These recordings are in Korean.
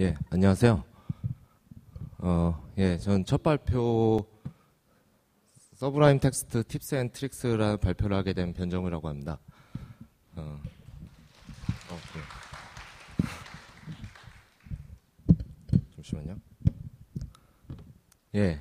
예, 안녕하세요. 예, 전 첫 발표 서브라임 텍스트 팁스 앤 트릭스라는 발표를 하게 된 변정우라고 합니다. 어, 잠시만요. 예,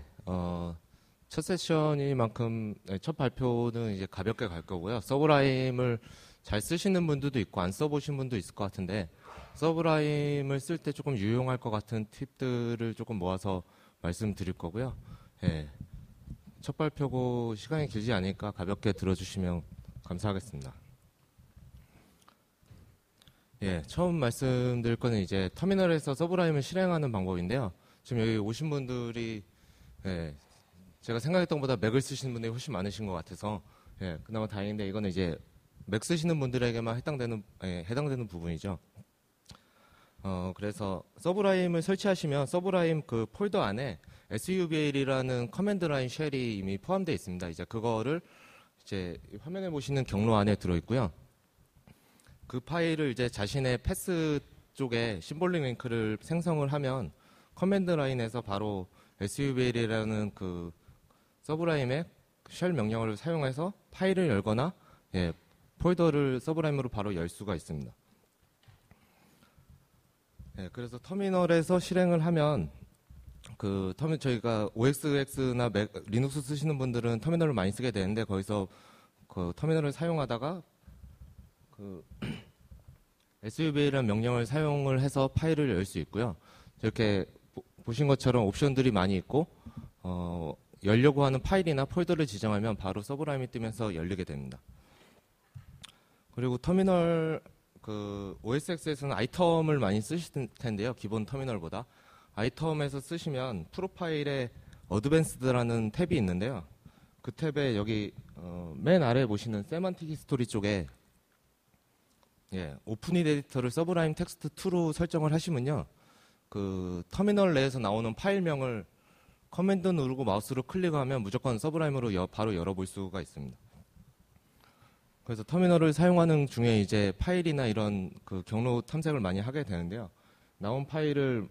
첫 세션이만큼 첫 발표는 이제 가볍게 갈 거고요. 서브라임을 잘 쓰시는 분들도 있고 안 써보신 분도 있을 것 같은데 서브라임을 쓸 때 조금 유용할 것 같은 팁들을 조금 모아서 말씀드릴 거고요. 예, 첫 발표고 시간이 길지 않으니까 가볍게 들어주시면 감사하겠습니다. 예, 처음 말씀드릴 거는 이제 터미널에서 서브라임을 실행하는 방법인데요. 지금 여기 오신 분들이 예, 제가 생각했던 것보다 맥을 쓰시는 분들이 훨씬 많으신 것 같아서 예, 그나마 다행인데 이거는 이제 맥 쓰시는 분들에게만 해당되는 부분이죠. 그래서 서브라임을 설치하시면 서브라임 그 폴더 안에 SUBL이라는 커맨드 라인 쉘이 이미 포함되어 있습니다. 이제 그거를 이제 화면에 보시는 경로 안에 들어있고요. 그 파일을 이제 자신의 패스 쪽에 심볼링 링크를 생성을 하면 커맨드 라인에서 바로 SUBL이라는 그 서브라임의 쉘 명령어를 사용해서 파일을 열거나 예, 폴더를 서브라임으로 바로 열 수가 있습니다. 예, 그래서 터미널에서 실행을 하면 저희가 OSX나 리눅스 쓰시는 분들은 터미널을 많이 쓰게 되는데 거기서 그 터미널을 사용하다가 그 SUB라는 명령을 사용을 해서 파일을 열 수 있고요. 이렇게 보신 것처럼 옵션들이 많이 있고 열려고 하는 파일이나 폴더를 지정하면 바로 서브라임이 뜨면서 열리게 됩니다. 그리고 터미널 그 OSX에서는 아이텀을 많이 쓰실 텐데요. 기본 터미널보다 아이텀에서 쓰시면 프로파일에 어드밴스드라는 탭이 있는데요. 그 탭에 여기 맨 아래 보시는 세만틱 히스토리 쪽에 예, 오픈잇 에디터를 서브라임 텍스트 2로 설정을 하시면요. 그 터미널 내에서 나오는 파일명을 커맨드 누르고 마우스로 클릭하면 무조건 서브라임으로 바로 열어볼 수가 있습니다. 그래서 터미널을 사용하는 중에 이제 파일이나 이런 그 경로 탐색을 많이 하게 되는데요. 나온 파일을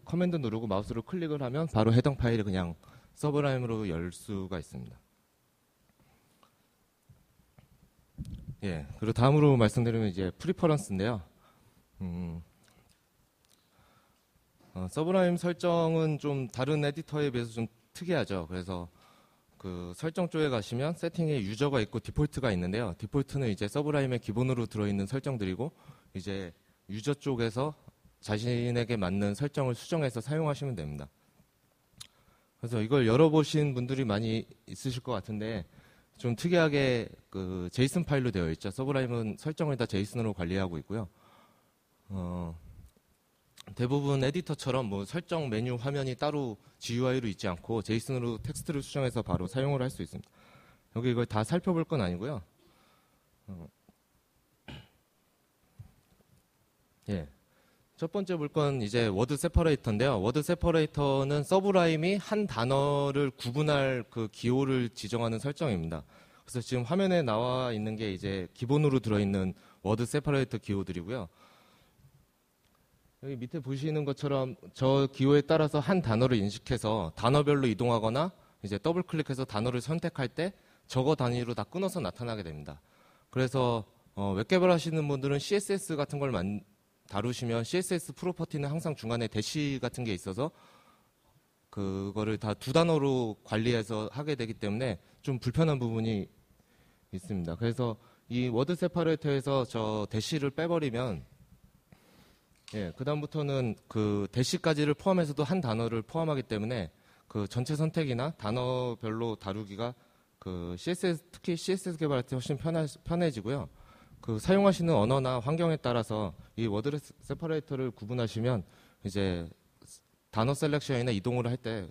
커맨드 누르고 마우스로 클릭을 하면 바로 해당 파일을 그냥 서브라임으로 열 수가 있습니다. 예, 그리고 다음으로 말씀드리면 이제 프리퍼런스인데요. 서브라임 설정은 좀 다른 에디터에 비해서 좀 특이하죠. 그래서 그 설정 쪽에 가시면 세팅에 유저가 있고 디폴트가 있는데요. 디폴트는 이제 서브라임의 기본으로 들어있는 설정들이고 이제 유저 쪽에서 자신에게 맞는 설정을 수정해서 사용하시면 됩니다. 그래서 이걸 열어보신 분들이 많이 있으실 것 같은데 좀 특이하게 그 제이슨 파일로 되어 있죠. 서브라임은 설정을 다 제이슨으로 관리하고 있고요. 대부분 에디터처럼 뭐 설정 메뉴 화면이 따로 GUI로 있지 않고 제이슨으로 텍스트를 수정해서 바로 사용을 할 수 있습니다. 여기 이걸 다 살펴볼 건 아니고요. 예. 첫 번째 볼 건 이제 워드 세퍼레이터인데요. 워드 세퍼레이터는 서브라임이 한 단어를 구분할 그 기호를 지정하는 설정입니다. 그래서 지금 화면에 나와 있는 게 이제 기본으로 들어있는 워드 세퍼레이터 기호들이고요. 여기 밑에 보시는 것처럼 저 기호에 따라서 한 단어를 인식해서 단어별로 이동하거나 이제 더블 클릭해서 단어를 선택할 때 저거 단위로 다 끊어서 나타나게 됩니다. 그래서 웹 개발하시는 분들은 CSS 같은 걸 다루시면 CSS 프로퍼티는 항상 중간에 대시 같은 게 있어서 그거를 다 두 단어로 관리해서 하게 되기 때문에 좀 불편한 부분이 있습니다. 그래서 이 워드 세퍼레이터에서 저 대시를 빼버리면 예, 그다음부터는 그 대시까지를 포함해서도 한 단어를 포함하기 때문에 그 전체 선택이나 단어별로 다루기가 그 특히 CSS 개발할 때 훨씬 편해지고요. 그 사용하시는 언어나 환경에 따라서 이 워드 세퍼레이터를 구분하시면 이제 단어 셀렉션이나 이동을 할 때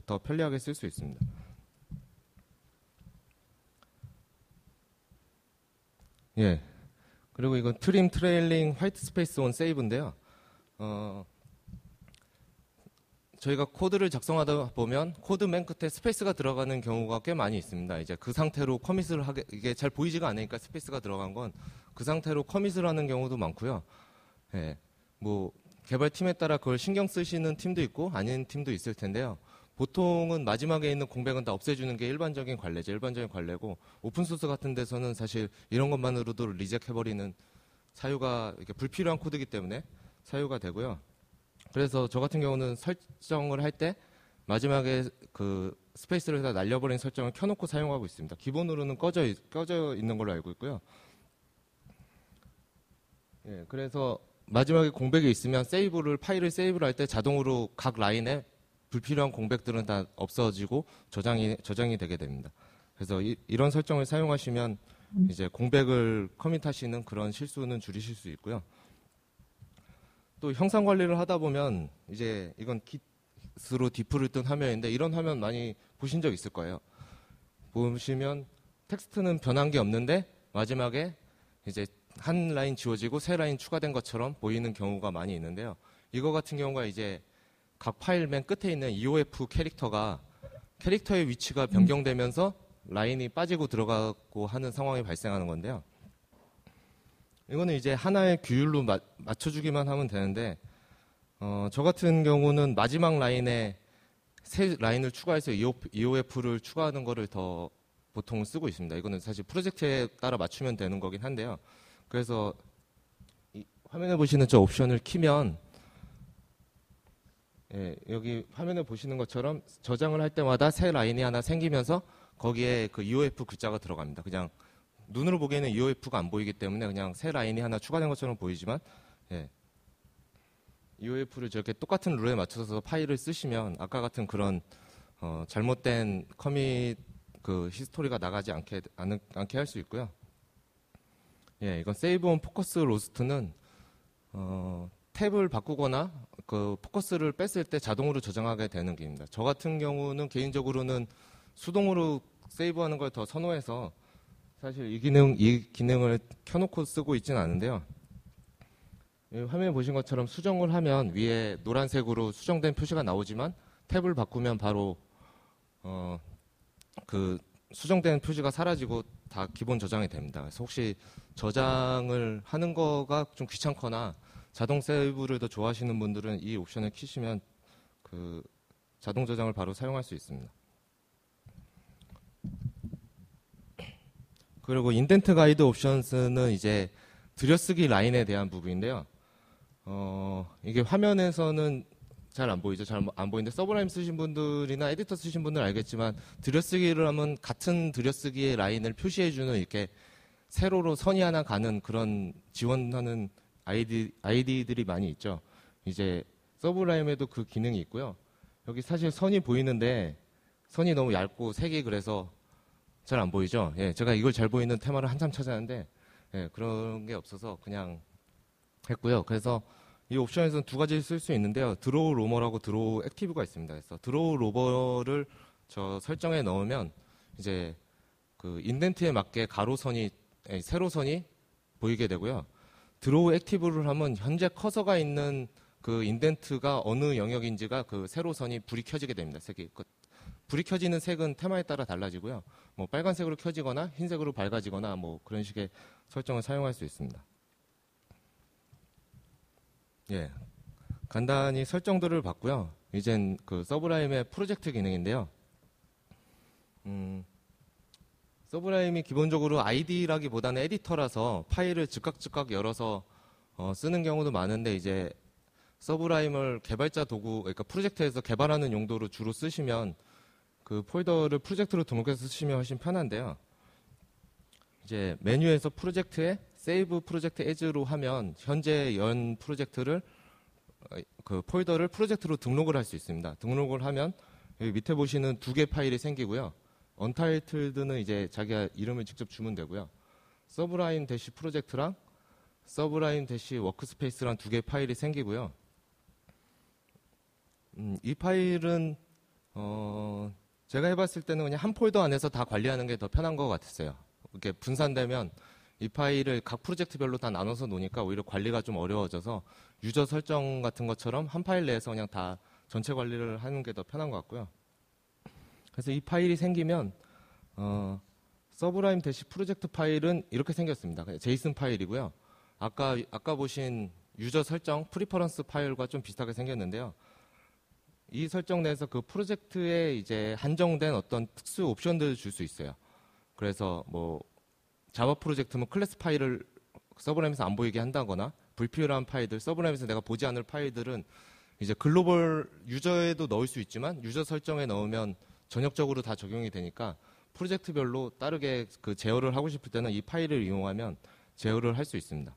더 편리하게 쓸 수 있습니다. 예. 그리고 이건 트림 트레일링 화이트 스페이스 온 세이브인데요. 저희가 코드를 작성하다 보면 코드 맨 끝에 스페이스가 들어가는 경우가 꽤 많이 있습니다. 이제 그 상태로 커밋을 이게 잘 보이지가 않으니까 스페이스가 들어간 건 그 상태로 커밋을 하는 경우도 많고요. 예, 뭐 개발팀에 따라 그걸 신경 쓰시는 팀도 있고 아닌 팀도 있을 텐데요. 보통은 마지막에 있는 공백은 다 없애주는 게 일반적인 관례죠. 일반적인 관례고 오픈소스 같은 데서는 사실 이런 것만으로도 리젝해버리는 사유가 이렇게 불필요한 코드이기 때문에 사유가 되고요. 그래서 저 같은 경우는 설정을 할 때 마지막에 그 스페이스를 다 날려버린 설정을 켜놓고 사용하고 있습니다. 기본으로는 꺼져 있는 걸로 알고 있고요. 예, 그래서 마지막에 공백이 있으면 파일을 세이브를 할 때 자동으로 각 라인에 불필요한 공백들은 다 없어지고 저장이 되게 됩니다. 그래서 이런 설정을 사용하시면 이제 공백을 커밋하시는 그런 실수는 줄이실 수 있고요. 또 형상 관리를 하다 보면 이제 이건 깃으로 디프를 뜬 화면인데 이런 화면 많이 보신 적 있을 거예요. 보시면 텍스트는 변한 게 없는데 마지막에 이제 한 라인 지워지고 새 라인 추가된 것처럼 보이는 경우가 많이 있는데요. 이거 같은 경우가 이제 각 파일 맨 끝에 있는 EOF 캐릭터의 위치가 변경되면서 라인이 빠지고 들어가고 하는 상황이 발생하는 건데요. 이거는 이제 하나의 규율로 맞춰주기만 하면 되는데 저 같은 경우는 마지막 라인에 새 라인을 추가해서 EOF를 추가하는 거를 더 보통 쓰고 있습니다. 이거는 사실 프로젝트에 따라 맞추면 되는 거긴 한데요. 그래서 화면에 보시는 저 옵션을 키면 예, 여기 화면에 보시는 것처럼 저장을 할 때마다 새 라인이 하나 생기면서 거기에 그 EOF 글자가 들어갑니다. 그냥 눈으로 보기에는 EOF가 안 보이기 때문에 그냥 새 라인이 하나 추가된 것처럼 보이지만 예, EOF를 저렇게 똑같은 룰에 맞춰서 파일을 쓰시면 아까 같은 그런 잘못된 커밋 그 히스토리가 나가지 않게 할 수 있고요. 예, 이건 세이브 온 포커스 로스트는 탭을 바꾸거나 그 포커스를 뺐을 때 자동으로 저장하게 되는 기능입니다. 저 같은 경우는 개인적으로는 수동으로 세이브하는 걸 더 선호해서 사실 이 기능을 켜놓고 쓰고 있지는 않은데요. 화면에 보신 것처럼 수정을 하면 위에 노란색으로 수정된 표시가 나오지만 탭을 바꾸면 바로 그 수정된 표시가 사라지고 다 기본 저장이 됩니다. 그래서 혹시 저장을 하는 거가 좀 귀찮거나 자동 세이브를 더 좋아하시는 분들은 이 옵션을 키시면 그 자동 저장을 바로 사용할 수 있습니다. 그리고 인덴트 가이드 옵션스는 이제 들여쓰기 라인에 대한 부분인데요. 이게 화면에서는 잘 안 보이죠. 잘 안 보이는데 서브라임 쓰신 분들이나 에디터 쓰신 분들은 알겠지만 들여쓰기를 하면 같은 들여쓰기의 라인을 표시해주는 이렇게 세로로 선이 하나 가는 그런 지원하는 아이디들이 많이 있죠. 이제 서브라임에도 그 기능이 있고요. 여기 사실 선이 보이는데 선이 너무 얇고 색이 그래서 잘 안 보이죠. 예, 제가 이걸 잘 보이는 테마를 한참 찾았는데 예, 그런 게 없어서 그냥 했고요. 그래서 이 옵션에서는 두 가지를 쓸 수 있는데요. 드로우 로머라고 드로우 액티브가 있습니다. 그래서 드로우 로머를 저 설정에 넣으면 이제 그 인덴트에 맞게 세로선이 보이게 되고요. 드로우 액티브를 하면 현재 커서가 있는 그 인덴트가 어느 영역인지가 그 세로선이 불이 켜지게 됩니다. 색이. 불이 켜지는 색은 테마에 따라 달라지고요. 뭐 빨간색으로 켜지거나 흰색으로 밝아지거나 뭐 그런 식의 설정을 사용할 수 있습니다. 예, 간단히 설정들을 봤고요. 이젠 그 서브라임의 프로젝트 기능인데요. 서브라임이 기본적으로 ID라기보다는 에디터라서 파일을 즉각 열어서 쓰는 경우도 많은데 이제 서브라임을 개발자 도구, 그러니까 프로젝트에서 개발하는 용도로 주로 쓰시면 그 폴더를 프로젝트로 등록해서 쓰시면 훨씬 편한데요. 이제 메뉴에서 프로젝트에 세이브 프로젝트 에즈로 하면 현재 연 프로젝트를 그 폴더를 프로젝트로 등록을 할 수 있습니다. 등록을 하면 여기 밑에 보시는 두 개 파일이 생기고요. 언타이틀드는 이제 자기가 이름을 직접 주면 되고요. 서브라임 대시 프로젝트랑 서브라임 대시 워크스페이스랑 두 개 파일이 생기고요. 이 파일은 제가 해봤을 때는 그냥 한 폴더 안에서 다 관리하는 게 더 편한 것 같았어요. 이렇게 분산되면 이 파일을 각 프로젝트별로 다 나눠서 놓으니까 오히려 관리가 좀 어려워져서 유저 설정 같은 것처럼 한 파일 내에서 그냥 다 전체 관리를 하는 게 더 편한 것 같고요. 그래서 이 파일이 생기면 서브라임 대시 프로젝트 파일은 이렇게 생겼습니다. 제이슨 파일이고요. 아까 보신 유저 설정 프리퍼런스 파일과 좀 비슷하게 생겼는데요. 이 설정 내에서 그 프로젝트에 이제 한정된 어떤 특수 옵션들을 줄 수 있어요. 그래서 뭐 자바 프로젝트면 클래스 파일을 서브램에서 안 보이게 한다거나, 불필요한 파일들, 서브램에서 내가 보지 않을 파일들은 이제 글로벌 유저에도 넣을 수 있지만 유저 설정에 넣으면 전역적으로 다 적용이 되니까 프로젝트별로 다르게 그 제어를 하고 싶을 때는 이 파일을 이용하면 제어를 할 수 있습니다.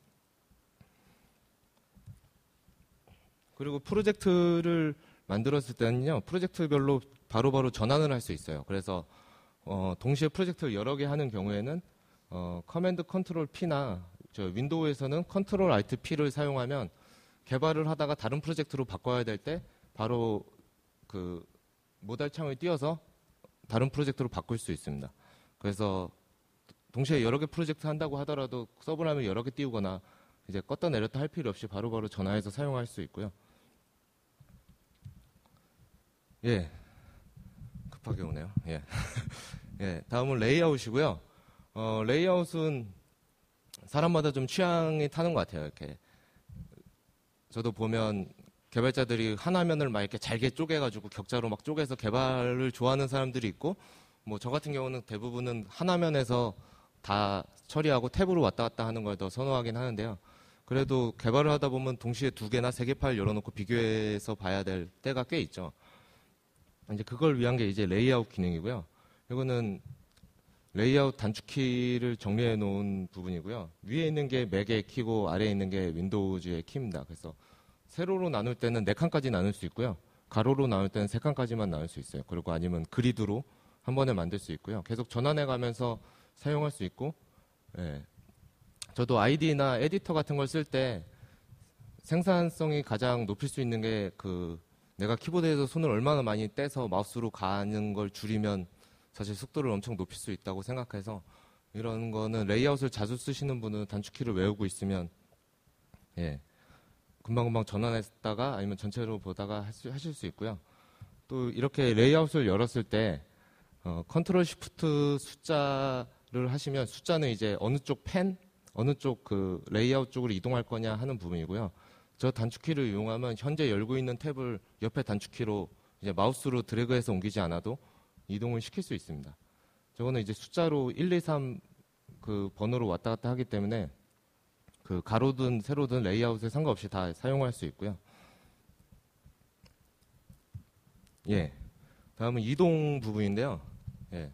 그리고 프로젝트를 만들었을 때는요, 프로젝트별로 바로바로 전환을 할 수 있어요. 그래서 동시에 프로젝트를 여러 개 하는 경우에는 커맨드 컨트롤 P나 윈도우에서는 컨트롤 알트 P를 사용하면 개발을 하다가 다른 프로젝트로 바꿔야 될 때 바로 그 모달 창을 띄워서 다른 프로젝트로 바꿀 수 있습니다. 그래서 동시에 여러 개 프로젝트 한다고 하더라도 서브라면 여러 개 띄우거나 이제 껐다 내렸다 할 필요 없이 바로바로 전화해서 사용할 수 있고요. 예, 급하게 오네요. 예, 예, 다음은 레이아웃이고요. 레이아웃은 사람마다 좀 취향이 타는 것 같아요. 이렇게 저도 보면 개발자들이 한 화면을 막 이렇게 잘게 쪼개가지고 격자로 막 쪼개서 개발을 좋아하는 사람들이 있고, 뭐 저 같은 경우는 대부분은 한 화면에서 다 처리하고 탭으로 왔다 갔다 하는 걸 더 선호하긴 하는데요. 그래도 개발을 하다 보면 동시에 2개나 3개 파일 열어놓고 비교해서 봐야 될 때가 꽤 있죠. 이제 그걸 위한 게 이제 레이아웃 기능이고요. 이거는 레이아웃 단축키를 정리해 놓은 부분이고요. 위에 있는 게 맥의 키고 아래에 있는 게 윈도우즈의 키입니다. 그래서 세로로 나눌 때는 4칸까지 나눌 수 있고요. 가로로 나눌 때는 3칸까지만 나눌 수 있어요. 그리고 아니면 그리드로 한 번에 만들 수 있고요. 계속 전환해 가면서 사용할 수 있고, 예. 저도 ID나 에디터 같은 걸 쓸 때 생산성이 가장 높일 수 있는 게 내가 키보드에서 손을 얼마나 많이 떼서 마우스로 가는 걸 줄이면 사실 속도를 엄청 높일 수 있다고 생각해서, 이런 거는 레이아웃을 자주 쓰시는 분은 단축키를 외우고 있으면 예, 금방금방 전환했다가 아니면 전체로 보다가 하실 수 있고요. 또 이렇게 레이아웃을 열었을 때 컨트롤 시프트 숫자를 하시면, 숫자는 이제 어느 쪽 펜, 어느 쪽 그 레이아웃 쪽으로 이동할 거냐 하는 부분이고요. 저 단축키를 이용하면 현재 열고 있는 탭을 옆에 단축키로 이제 마우스로 드래그해서 옮기지 않아도 이동을 시킬 수 있습니다. 저거는 이제 숫자로 1, 2, 3 그 번호로 왔다 갔다 하기 때문에 그 가로든 세로든 레이아웃에 상관없이 다 사용할 수 있고요. 예. 다음은 이동 부분인데요. 예.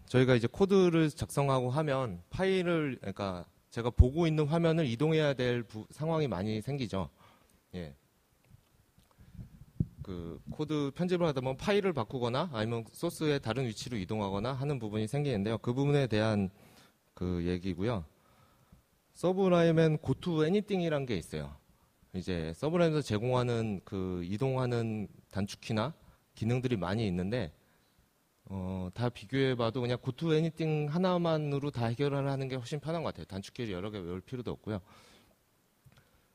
저희가 이제 코드를 작성하고 하면 파일을, 그러니까 제가 보고 있는 화면을 이동해야 될 상황이 많이 생기죠. 예. 그 코드 편집을 하다 보면 파일을 바꾸거나 아니면 소스의 다른 위치로 이동하거나 하는 부분이 생기는데요. 그 부분에 대한 그 얘기고요. 서브라임엔 go to anything이란 게 있어요. 이제 서브라임에서 제공하는 그 이동하는 단축키나 기능들이 많이 있는데 다 비교해봐도 그냥 go to anything 하나만으로 다 해결을 하는 게 훨씬 편한 것 같아요. 단축키를 여러 개 외울 필요도 없고요.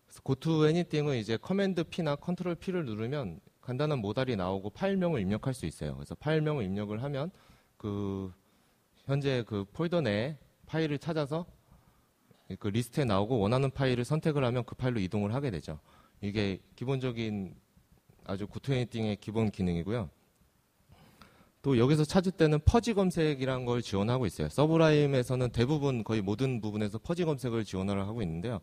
그래서 go to anything은 이제 커맨드 P나 컨트롤 P를 누르면 간단한 모달이 나오고 파일명을 입력할 수 있어요. 그래서 파일명을 입력을 하면 그 현재 그 폴더 내에 파일을 찾아서 그 리스트에 나오고 원하는 파일을 선택을 하면 그 파일로 이동을 하게 되죠. 이게 기본적인 아주 go to anything의 기본 기능이고요. 또 여기서 찾을 때는 퍼지 검색이라는 걸 지원하고 있어요. 서브라임에서는 대부분 거의 모든 부분에서 퍼지 검색을 지원을 하고 있는데요.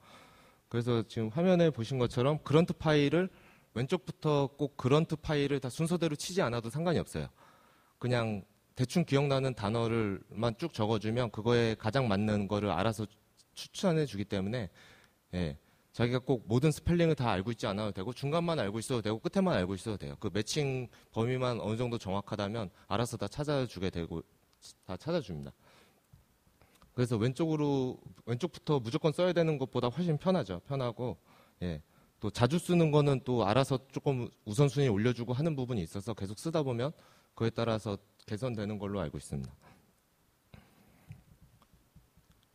그래서 지금 화면에 보신 것처럼 그런트 파일을 왼쪽부터 꼭 그런트 파일을 다 순서대로 치지 않아도 상관이 없어요. 그냥 대충 기억나는 단어를만 쭉 적어주면 그거에 가장 맞는 거를 알아서 추천해 주기 때문에 예, 자기가 꼭 모든 스펠링을 다 알고 있지 않아도 되고 중간만 알고 있어도 되고 끝에만 알고 있어도 돼요. 그 매칭 범위만 어느 정도 정확하다면 알아서 다 찾아주게 되고 다 찾아줍니다. 그래서 왼쪽부터 무조건 써야 되는 것보다 훨씬 편하죠. 편하고 예. 또 자주 쓰는 거는 또 알아서 조금 우선순위 올려주고 하는 부분이 있어서 계속 쓰다 보면 그에 따라서 개선되는 걸로 알고 있습니다.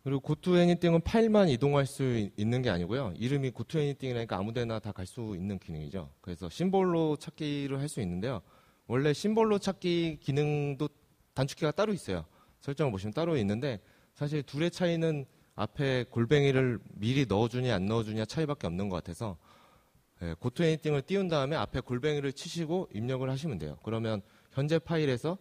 그리고 go to anything은 파일만 이동할 수 있는 게 아니고요. 이름이 go to anything이니까 아무데나 다 갈 수 있는 기능이죠. 그래서 심볼로 찾기를 할 수 있는데요. 원래 심볼로 찾기 기능도 단축키가 따로 있어요. 설정을 보시면 따로 있는데 사실 둘의 차이는 앞에 골뱅이를 미리 넣어주냐 안 넣어주냐 차이밖에 없는 것 같아서 예, 고투 애니띵을 띄운 다음에 앞에 골뱅이를 치시고 입력을 하시면 돼요. 그러면 현재 파일에서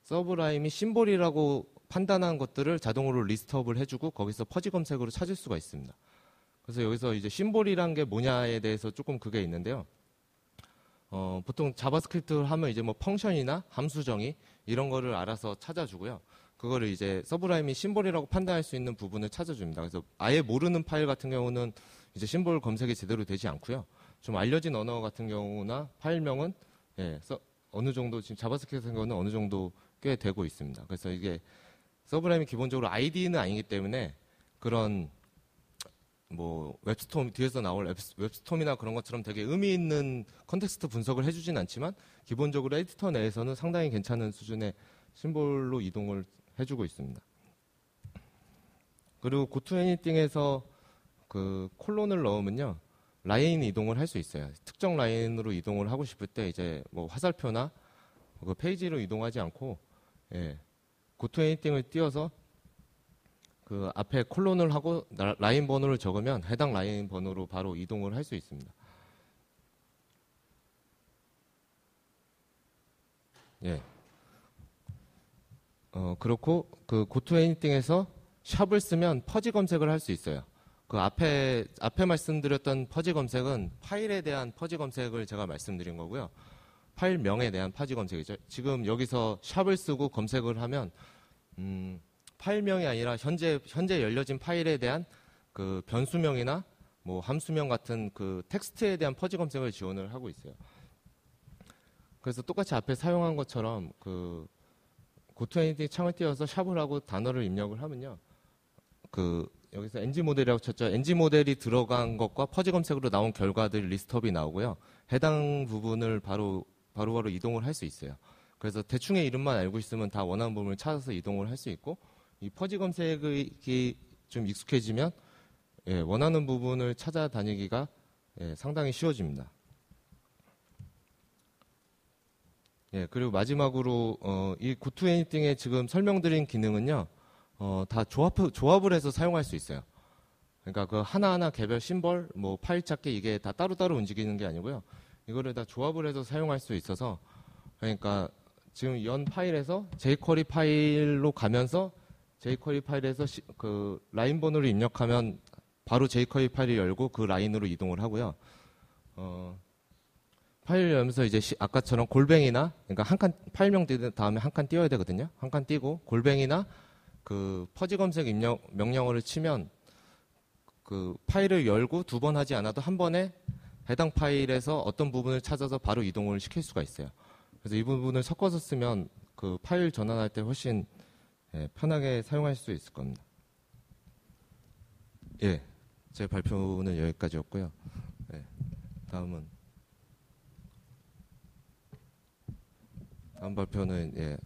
서브라임이 심볼이라고 판단한 것들을 자동으로 리스트업을 해주고 거기서 퍼지 검색으로 찾을 수가 있습니다. 그래서 여기서 이제 심볼이란 게 뭐냐에 대해서 조금 그게 있는데요. 보통 자바스크립트를 하면 이제 뭐 펑션이나 함수 정의 이런 거를 알아서 찾아주고요. 그거를 이제 서브라임이 심볼이라고 판단할 수 있는 부분을 찾아줍니다. 그래서 아예 모르는 파일 같은 경우는 이제 심볼 검색이 제대로 되지 않고요. 좀 알려진 언어 같은 경우나 파일명은 예, 어느 정도 지금 자바스크립트 같은 경우는 어느 정도 꽤 되고 있습니다. 그래서 이게 서브라임이 기본적으로 ID는 아니기 때문에 그런 뭐 웹스톰 뒤에서 나올 웹스톰이나 그런 것처럼 되게 의미 있는 컨텍스트 분석을 해주진 않지만 기본적으로 에디터 내에서는 상당히 괜찮은 수준의 심볼로 이동을 해주고 있습니다. 그리고 고투 애니띵에서 그 콜론을 넣으면요 라인 이동을 할 수 있어요. 특정 라인으로 이동을 하고 싶을 때 이제 뭐 화살표나 그 페이지로 이동하지 않고 예, 고투 애니띵을 띄워서 그 앞에 콜론을 하고 라인 번호를 적으면 해당 라인 번호로 바로 이동을 할 수 있습니다. 예. 그렇고 그 고투 애니띵에서 샵을 쓰면 퍼지 검색을 할 수 있어요. 그 앞에 말씀드렸던 퍼지 검색은 파일에 대한 퍼지 검색을 제가 말씀드린 거고요. 파일명에 대한 퍼지 검색이죠. 지금 여기서 샵을 쓰고 검색을 하면 파일명이 아니라 현재 열려진 파일에 대한 그 변수명이나 뭐 함수명 같은 그 텍스트에 대한 퍼지 검색을 지원을 하고 있어요. 그래서 똑같이 앞에 사용한 것처럼 그 고투 애니띵 창을 띄워서 샵을 하고 단어를 입력을 하면요. 그 여기서 NG 모델이라고 쳤죠. NG 모델이 들어간 것과 퍼지 검색으로 나온 결과들 리스트업이 나오고요. 해당 부분을 바로 이동을 할 수 있어요. 그래서 대충의 이름만 알고 있으면 다 원하는 부분을 찾아서 이동을 할 수 있고 이 퍼지 검색이 좀 익숙해지면 예, 원하는 부분을 찾아다니기가 예, 상당히 쉬워집니다. 예, 그리고 마지막으로 이 고투 애니띵에 지금 설명드린 기능은요. 다 조합을 해서 사용할 수 있어요. 그러니까 그 하나하나 개별 심벌, 뭐 파일 찾기 이게 다 따로따로 움직이는 게 아니고요. 이거를 다 조합을 해서 사용할 수 있어서 그러니까 지금 연 파일에서 jQuery 파일로 가면서 jQuery 파일에서 그 라인 번호를 입력하면 바로 jQuery 파일을 열고 그 라인으로 이동을 하고요. 파일을 열면서 이제 아까처럼 골뱅이나 그러니까 한 칸 파일명 띄운 다음에 한 칸 띄워야 되거든요. 한 칸 띄고 골뱅이나 그 퍼지 검색 입력 명령어를 치면 그 파일을 열고 두 번 하지 않아도 한 번에 해당 파일에서 어떤 부분을 찾아서 바로 이동을 시킬 수가 있어요. 그래서 이 부분을 섞어서 쓰면 그 파일 전환할 때 훨씬 예, 편하게 사용할 수 있을 겁니다. 예, 제 발표는 여기까지였고요. 예, 다음 발표는 예,